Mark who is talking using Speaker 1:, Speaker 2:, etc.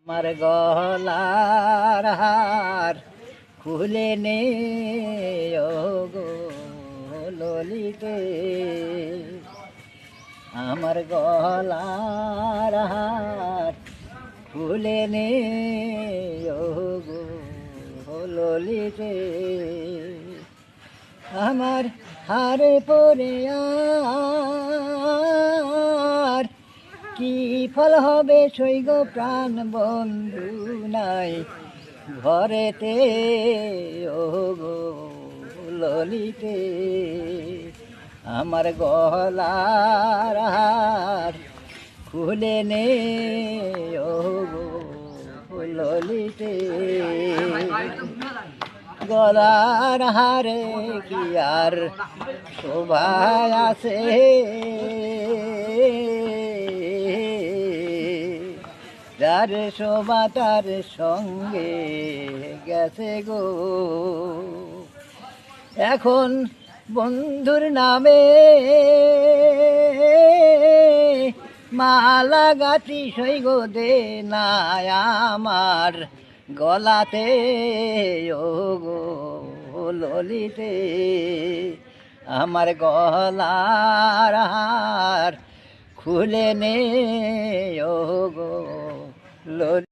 Speaker 1: আমার গলার হার খুলে নে ও গো ললিতে, আমার গলার হার খুলে নে ও গো ললিতে, আমার হারে পরে আর কি ফল হবে সৈগ প্রাণ বন্ধু নাই ঘরেতে ও গো ললিতে, আমার গলার হার খুলে নে ও গো ললিতে, গলার হারে কি আর শোভা আছে, যার শোভা তার সঙ্গে গেছে গো। এখন বন্ধুর নামে মালা গাঁথি সৈগ দে না আমার গলাতে ও গো ললিতে, আমার গলার হার খুলে নে ও গো ললিতে।